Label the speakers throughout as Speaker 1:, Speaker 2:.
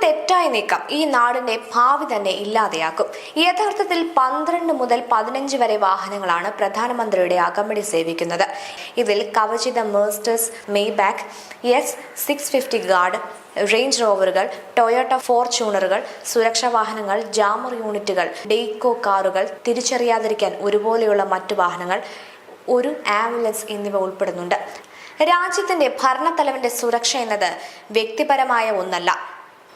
Speaker 1: തെറ്റായ നീക്കം ഈ നാടിന്റെ ഭാവി തന്നെ ഇല്ലാതെയാക്കും. യഥാർത്ഥത്തിൽ 12 മുതൽ 15 വരെ വാഹനങ്ങളാണ് പ്രധാനമന്ത്രിയുടെ അകമ്പടി സേവിക്കുന്നത്. ഇതിൽ കവചിത Mercedes Maybach S650 guard, range റോവറുകൾ, ടൊയോട്ട ഫോർച്യൂണറുകൾ, സുരക്ഷാ വാഹനങ്ങൾ, ജാമർ യൂണിറ്റുകൾ, ഡെയ്കോ കാറുകൾ, തിരിച്ചറിയാതിരിക്കാൻ ഒരുപോലെയുള്ള മറ്റു വാഹനങ്ങൾ, ഒരു ആംബുലൻസ് എന്നിവ ഉൾപ്പെടുന്നുണ്ട്. രാജ്യത്തിന്റെ ഭരണത്തലവന്റെ സുരക്ഷ എന്നത് വ്യക്തിപരമായ ഒന്നല്ല,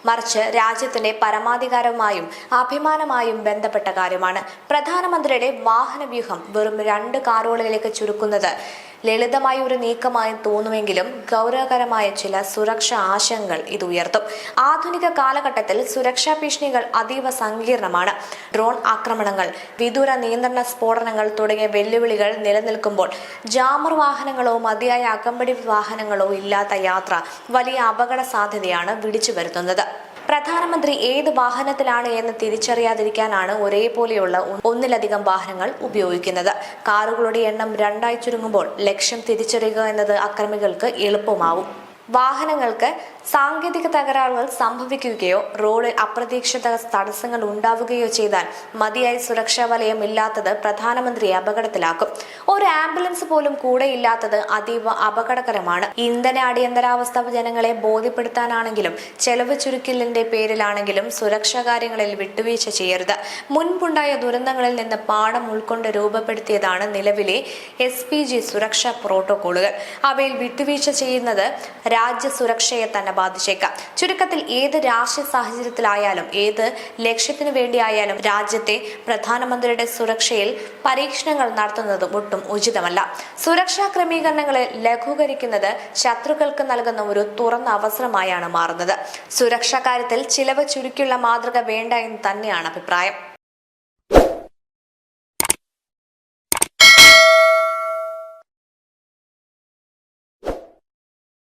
Speaker 1: മറിച്ച് രാജ്യത്തിന്റെ പരമാധികാരവുമായും അഭിമാനമായും ബന്ധപ്പെട്ട കാര്യമാണ്. പ്രധാനമന്ത്രിയുടെ വാഹന വ്യൂഹം വെറും 2 കാറുകളിലേക്ക് ചുരുക്കുന്നത് ലളിതമായ ഒരു നീക്കമായി തോന്നുമെങ്കിലും ഗൗരവകരമായ ചില സുരക്ഷാ ആശങ്കകൾ ഇത് ഉയർത്തും. ആധുനിക കാലഘട്ടത്തിൽ സുരക്ഷാ ഭീഷണികൾ അതീവ സങ്കീർണമാണ്. ഡ്രോൺ ആക്രമണങ്ങൾ, വിദൂര നിയന്ത്രണ സ്ഫോടനങ്ങൾ തുടങ്ങിയ വെല്ലുവിളികൾ നിലനിൽക്കുമ്പോൾ ജാമർ വാഹനങ്ങളോ മതിയായ അകമ്പടി വാഹനങ്ങളോ ഇല്ലാത്ത യാത്ര വലിയ അപകട സാധ്യതയാണ് വിളിച്ചു വരുത്തുന്നത്. പ്രധാനമന്ത്രി ഏത് വാഹനത്തിലാണ് എന്ന് തിരിച്ചറിയാതിരിക്കാനാണ് ഒരേപോലെയുള്ള ഒന്നിലധികം വാഹനങ്ങൾ ഉപയോഗിക്കുന്നത്. കാറുകളുടെ എണ്ണം 2 ചുരുങ്ങുമ്പോൾ ലക്ഷ്യം തിരിച്ചറിയുക എന്നത് അക്രമികൾക്ക് എളുപ്പമാവും. വാഹനങ്ങൾക്ക് സാങ്കേതിക തകരാറുകൾ സംഭവിക്കുകയോ റോഡിൽ അപ്രതീക്ഷിത തടസ്സങ്ങൾ ഉണ്ടാവുകയോ ചെയ്താൽ മതിയായ സുരക്ഷാ വലയം ഇല്ലാത്തത് പ്രധാനമന്ത്രിയെ അപകടത്തിലാക്കും. ഒരു ആംബുലൻസ് പോലും കൂടെയില്ലാത്തത് അതീവ അപകടകരമാണ്. ഇന്ധന അടിയന്തരാവസ്ഥ ജനങ്ങളെ ബോധ്യപ്പെടുത്താനാണെങ്കിലും ചെലവ് ചുരുക്കലിന്റെ പേരിലാണെങ്കിലും സുരക്ഷാ കാര്യങ്ങളിൽ വിട്ടുവീഴ്ച ചെയ്യരുത്. മുൻപുണ്ടായ ദുരന്തങ്ങളിൽ നിന്ന് പാഠം ഉൾക്കൊണ്ട് രൂപപ്പെടുത്തിയതാണ് നിലവിലെ SPG സുരക്ഷാ പ്രോട്ടോകോളുകൾ. അവയിൽ വിട്ടുവീഴ്ച ചെയ്യുന്നത് രാജ്യ സുരക്ഷയെ തന്നെ ബാധിച്ചേക്കാം. ചുരുക്കത്തിൽ ഏത് രാഷ്ട്രീയ സാഹചര്യത്തിലായാലും ഏത് ലക്ഷ്യത്തിനു വേണ്ടിയായാലും രാജ്യത്തെ പ്രധാനമന്ത്രിയുടെ സുരക്ഷയിൽ പരീക്ഷണങ്ങൾ നടത്തുന്നത് ഒട്ടും ഉചിതമല്ല. സുരക്ഷാ ക്രമീകരണങ്ങളെ ലഘൂകരിക്കുന്നത് ശത്രുക്കൾക്ക് നൽകുന്ന ഒരു തുറന്ന അവസരമായാണ് മാറുന്നത്. സുരക്ഷാ കാര്യത്തിൽ ചിലവ് ചുരുക്കിയുള്ള മാതൃക വേണ്ട എന്ന് തന്നെയാണ് അഭിപ്രായം.